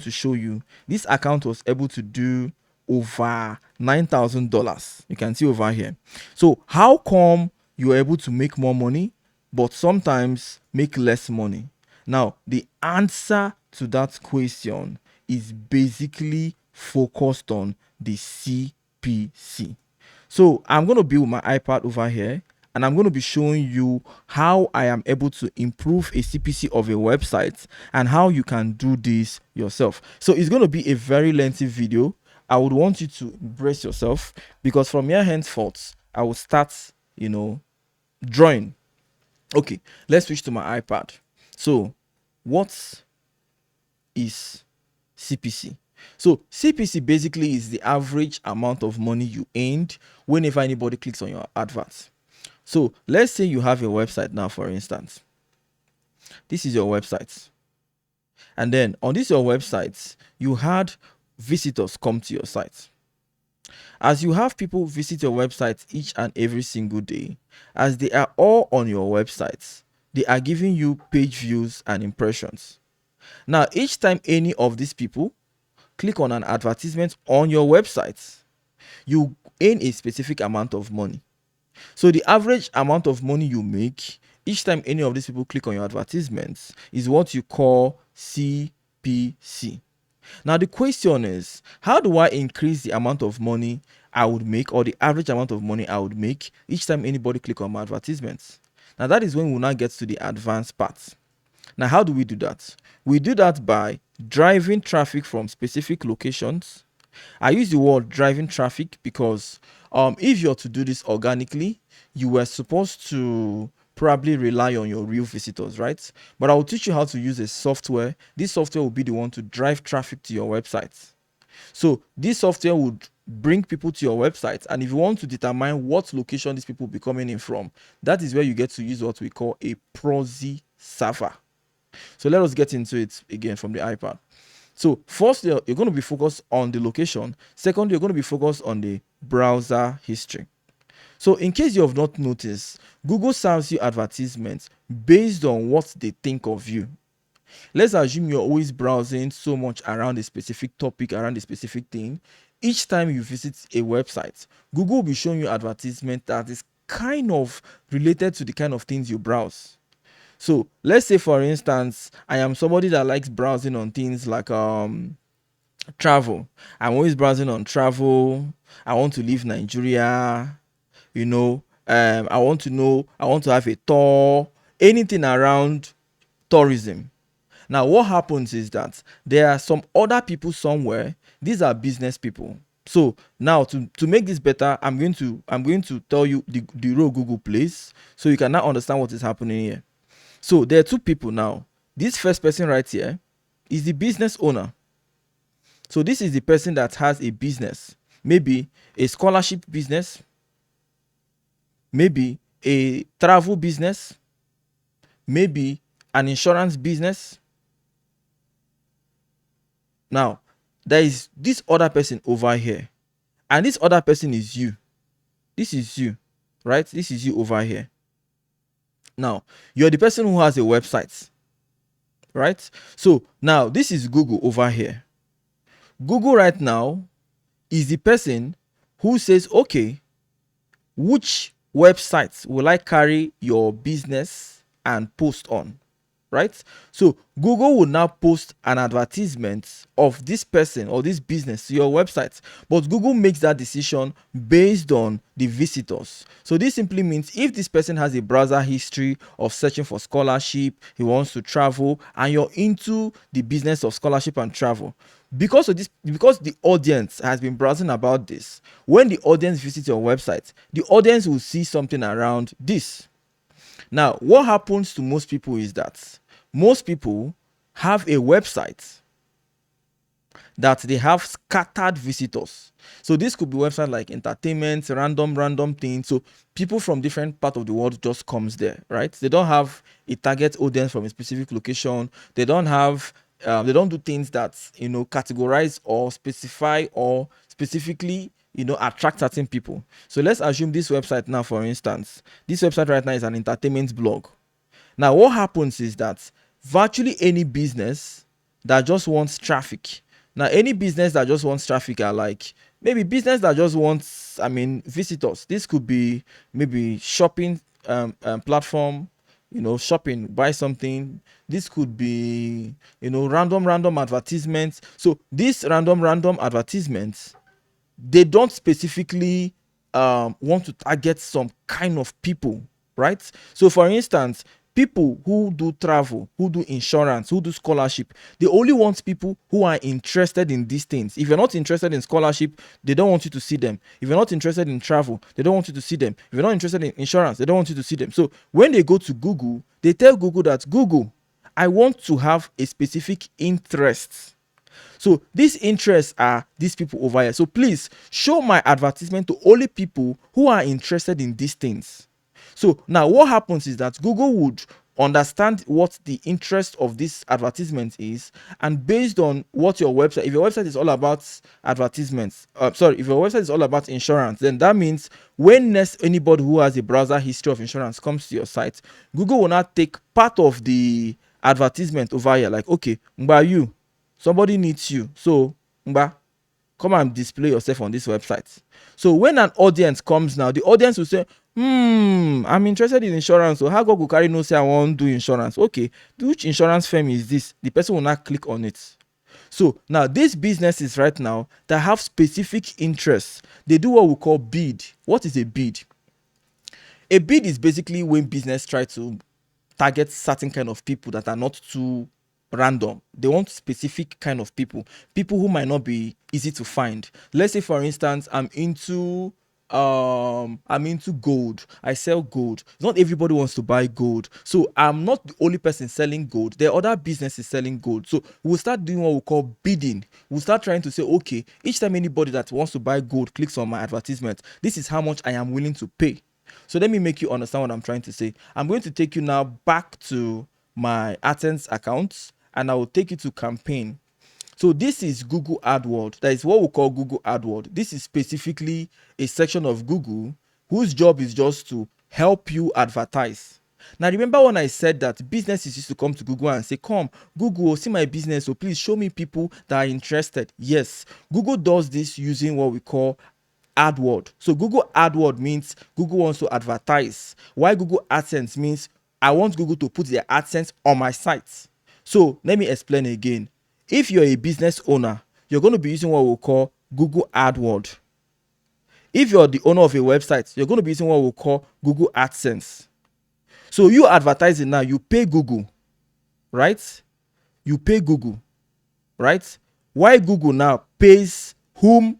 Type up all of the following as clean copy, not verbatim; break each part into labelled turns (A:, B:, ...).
A: to show you, this account was able to do over $9,000. You can see over here. So how come you're able to make more money but sometimes make less money? Now the answer to that question is basically focused on the CPC. So I'm going to be with my iPad over here, and I'm going to be showing you how I am able to improve a CPC of a website and how you can do this yourself. So it's going to be a very lengthy video. I would want you to brace yourself, because from here henceforth I will start, drawing. Okay, let's switch to my iPad. So what is CPC? So CPC basically is the average amount of money you earned whenever anybody clicks on your advert. So let's say you have a website now, for instance. This is your website. And then on this your website, you had visitors come to your site. As you have people visit your website each and every single day, as they are all on your website, they are giving you page views and impressions. Now, each time any of these people click on an advertisement on your website, you earn a specific amount of money. So the average amount of money you make each time any of these people click on your advertisements is what you call CPC. Now the question is, how do I increase the amount of money I would make, or the average amount of money I would make each time anybody click on my advertisements? Now that is when we now get to the advanced part. Now how do we do that? We do that by driving traffic from specific locations. I use the word driving traffic because if you're to do this organically, you were supposed to probably rely on your real visitors, right? But I will teach you how to use a software. This software will be the one to drive traffic to your website. So this software would bring people to your website, and if you want to determine what location these people will be coming in from, that is where you get to use what we call a proxy server. So let us get into it again from the iPad. So first, you're going to be focused on the location. Second, you're going to be focused on the browser history. So in case you have not noticed, Google serves you advertisements based on what they think of you. Let's assume you're always browsing so much around a specific topic, around a specific thing. Each time you visit a website, Google will be showing you advertisement that is kind of related to the kind of things you browse. So let's say, for instance, I am somebody that likes browsing on things like travel. I'm always browsing on travel. I want to leave Nigeria. I want to have a tour, anything around tourism. Now what happens is that there are some other people somewhere. These are business people. So now to make this better, I'm going to tell you the role Google plays, so you can now understand what is happening here. So there are two people now. This first person right here is the business owner. So this is the person that has a business, maybe a scholarship business, maybe a travel business, maybe an insurance business. Now, there is this other person over here, and this other person is you. This is you, right? This is you over here. Now, you're the person who has a website, right? So now this is Google over here. Google right now is the person who says, okay, which website will I carry your business and post on, right? So Google will now post an advertisement of this person or this business to your website, but Google makes that decision based on the visitors. So this simply means if this person has a browser history of searching for scholarship, he wants to travel, and you're into the business of scholarship and travel, because the audience has been browsing about this, when the audience visits your website, the audience will see something around this. Now, what happens to most people is that most people have a website that they have scattered visitors. So this could be websites like entertainment, random things. So people from different parts of the world just comes there, right? They don't have a target audience from a specific location. They don't have they don't do things that categorize or specify or specifically attract certain people. So let's assume this website now, for instance, this website right now is an entertainment blog. Now what happens is that virtually any business that just wants traffic. Now, any business that just wants traffic are like maybe business that just wants, visitors. This could be maybe shopping platform, shopping, buy something. This could be, random advertisements. So these random advertisements, they don't specifically want to target some kind of people, right? So for instance, people who do travel, who do insurance, who do scholarship, they only want people who are interested in these things. If you're not interested in scholarship, they don't want you to see them. If you're not interested in travel, they don't want you to see them. If you're not interested in insurance, they don't want you to see them. So when they go to Google, they tell Google that, Google, I want to have a specific interest. So these interests are these people over here. So please show my advertisement to only people who are interested in these things. So now what happens is that Google would understand what the interest of this advertisement is, and based on what your website, if your website is all about advertisements, if your website is all about insurance, then that means when next anybody who has a browser history of insurance comes to your site, Google will not take part of the advertisement over here, like, okay, Mba, you, somebody needs you, so Mba, come and display yourself on this website. So when an audience comes now, the audience will say, I'm interested in insurance. So how God go carry no say I want to do insurance? Okay, which insurance firm is this? The person will not click on it. So now these businesses right now that have specific interests, they do what we call bid. What is a bid? A bid is basically when business try to target certain kind of people that are not too random. They want specific kind of people who might not be easy to find. Let's say for instance, I'm into gold. I sell gold. Not everybody wants to buy gold, so I'm not the only person selling gold. There are other businesses selling gold, so we'll start doing what we call bidding. We'll start trying to say, okay, each time anybody that wants to buy gold clicks on my advertisement, this is how much I am willing to pay. So let me make you understand what I'm trying to say. I'm going to take you now back to my AdSense account, and I will take you to campaign. So this is Google AdWords. That is what we call Google AdWords. This is specifically a section of Google whose job is just to help you advertise. Now remember when I said that businesses used to come to Google and say, come, Google, see my business, so please show me people that are interested. Yes, Google does this using what we call AdWord. So Google AdWord means Google wants to advertise. Why Google AdSense means I want Google to put their AdSense on my site. So let me explain again. If you're a business owner, you're going to be using what we call Google AdWord. If you're the owner of a website, you're going to be using what we call Google AdSense. So you advertising now, you pay Google, right? You pay Google, right? Why Google now pays whom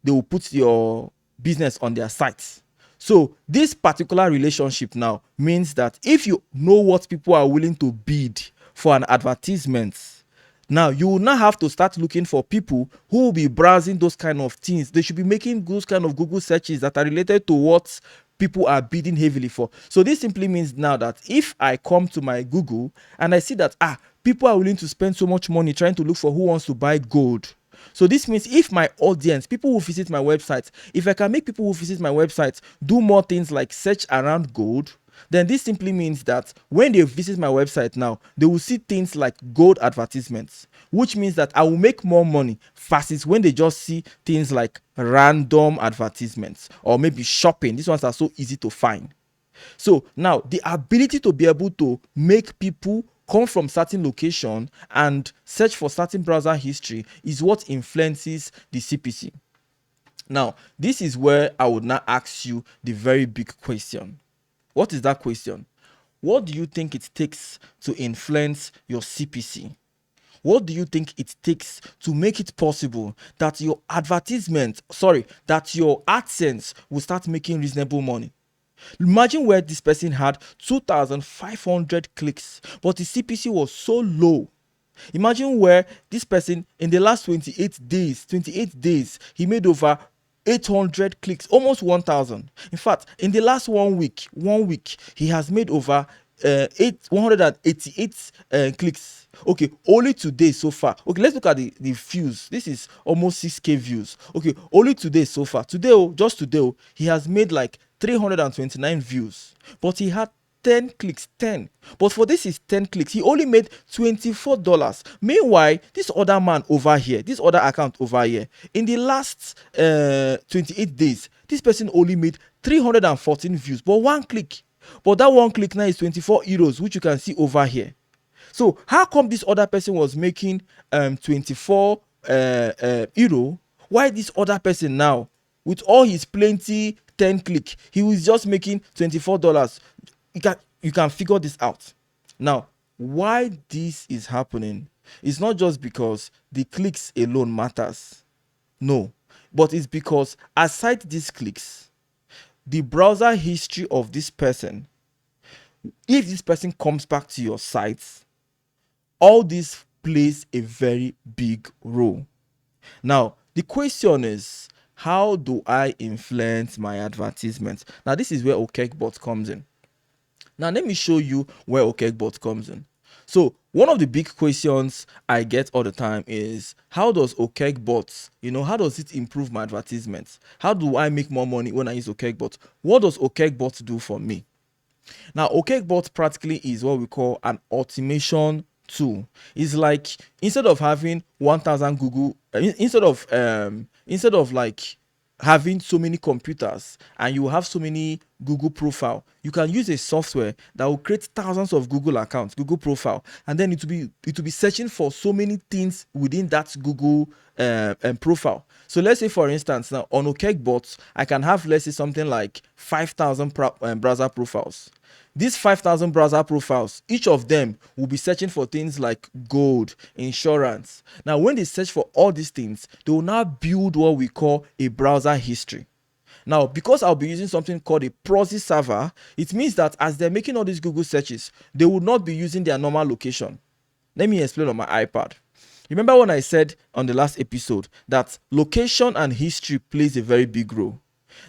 A: they will put your business on their site. So this particular relationship now means that if you know what people are willing to bid for an advertisement, now you will not have to start looking for people who will be browsing those kind of things. They should be making those kind of Google searches that are related to what people are bidding heavily for. So this simply means now that if I come to my Google and I see that people are willing to spend so much money trying to look for who wants to buy gold. So this means if my audience, people who visit my website, if I can make people who visit my website do more things like search around gold, then this simply means that when they visit my website now, they will see things like gold advertisements, which means that I will make more money versus when they just see things like random advertisements or maybe shopping. These ones are so easy to find. So now the ability to be able to make people come from certain location and search for certain browser history is what influences the CPC. Now, this is where I would now ask you the very big question. What is that question? What do you think it takes to influence your CPC? What do you think it takes to make it possible that your that your AdSense will start making reasonable money? Imagine where this person had 2,500 clicks, but the CPC was so low. Imagine where this person in the last 28 days, he made over 800 clicks, almost 1,000. In fact, in the last 1 week, he has made over 188 clicks. Okay, only today so far. Okay, let's look at the views. This is almost 6K views. Okay, only today so far. Just today, he has made like 329 views, but he had 10 clicks, 10. But for this is 10 clicks. He only made $24. Meanwhile, this other man over here, this other account over here, in the last 28 days, this person only made 314 views, but one click. But that one click now is 24 euros, which you can see over here. So how come this other person was making 24 euro, why this other person now, with all his plenty 10 click, he was just making $24? You can figure this out. Now, why this is happening is not just because the clicks alone matters. No, but it's because aside these clicks, the browser history of this person, if this person comes back to your site, all this plays a very big role. Now, the question is, how do I influence my advertisements? Now, this is where Okecbot comes in. Now, let me show you where Okecbot comes in. So, one of the big questions I get all the time is, how does Okecbot, how does it improve my advertisements? How do I make more money when I use Okecbot? What does Okecbot do for me? Now, Okecbot practically is what we call an automation tool. It's like, instead of having 1000 Google, instead of like having so many computers and you have so many Google profile, you can use a software that will create thousands of Google accounts, Google profile, and then it will be searching for so many things within that Google profile. So let's say, for instance, now on Okecbot, I can have, let's say, something like 5,000 browser profiles. These 5,000 browser profiles, each of them will be searching for things like gold, insurance. Now, when they search for all these things, they will now build what we call a browser history. Now, because I'll be using something called a proxy server, it means that as they're making all these Google searches, they will not be using their normal location. Let me explain on my iPad. Remember when I said on the last episode that location and history plays a very big role?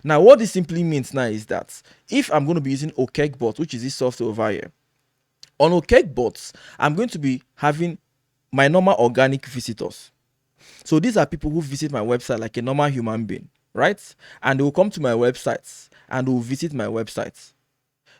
A: Now, what this simply means now is that if I'm going to be using Okecbot, which is this software over here, on Okecbot, I'm going to be having my normal organic visitors. So these are people who visit my website like a normal human being, right? And they will come to my websites and they will visit my websites.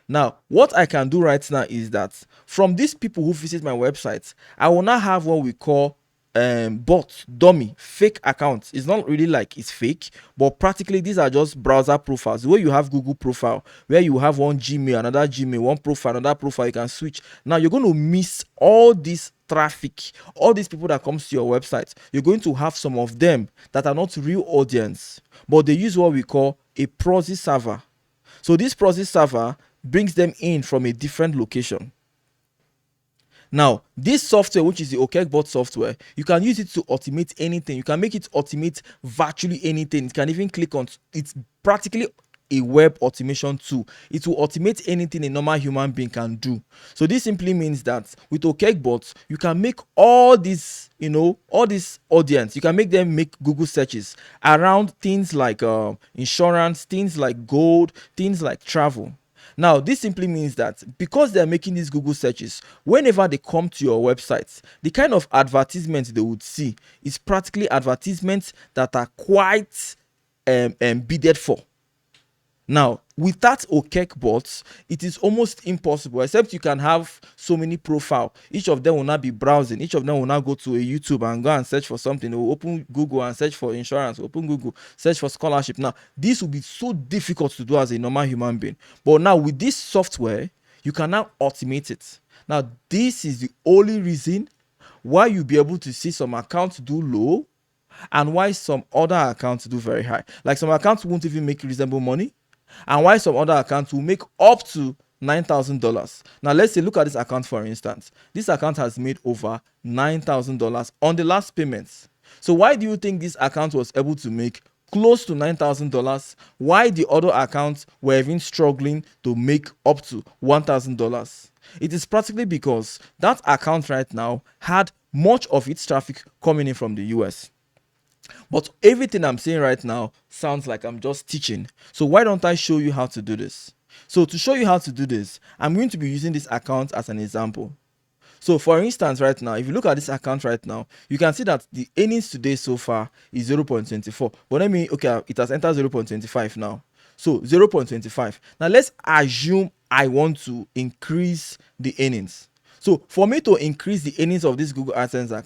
A: Now, what I can do right now is that from these people who visit my websites, I will now have what we call bot, dummy, fake accounts. It's not really like it's fake, but practically these are just browser profiles. The way you have Google profile, where you have one Gmail, another Gmail, one profile, another profile, you can switch. Now you're going to miss all this traffic, all these people that comes to your website. You're going to have some of them that are not real audience, but they use what we call a proxy server. So this proxy server brings them in from a different location. Now, this software, which is the Okecbot software, you can use it to automate anything. You can make it automate virtually anything. It can even click on, it's practically a web automation tool. It will automate anything a normal human being can do. So this simply means that with Okecbot, you can make all this, all this audience, you can make them make Google searches around things like insurance, things like gold, things like travel. Now, this simply means that because they're making these Google searches, whenever they come to your websites, the kind of advertisements they would see is practically advertisements that are quite bidded for. Now, with that Okecbot, it is almost impossible, except you can have so many profiles. Each of them will not be browsing. Each of them will not go to a YouTube and go and search for something. They will open Google and search for insurance, open Google, search for scholarship. Now, this will be so difficult to do as a normal human being. But now with this software, you can now automate it. Now, this is the only reason why you'll be able to see some accounts do low and why some other accounts do very high. Like some accounts won't even make reasonable money, and why some other accounts will make up to $9,000. Now, let's say, look at this account for instance. This account has made over $9,000 on the last payments. So why do you think this account was able to make close to $9,000? Why the other accounts were even struggling to make up to $1,000? It is practically because that account right now had much of its traffic coming in from the US. But everything I'm saying right now sounds like I'm just teaching. So why don't I show you how to do this? So to show you how to do this, I'm going to be using this account as an example. So for instance, right now, if you look at this account right now, you can see that the earnings today so far is 0.24. But okay, it has entered 0.25 now. So 0.25. Now let's assume I want to increase the earnings. So for me to increase the earnings of this Google AdSense account,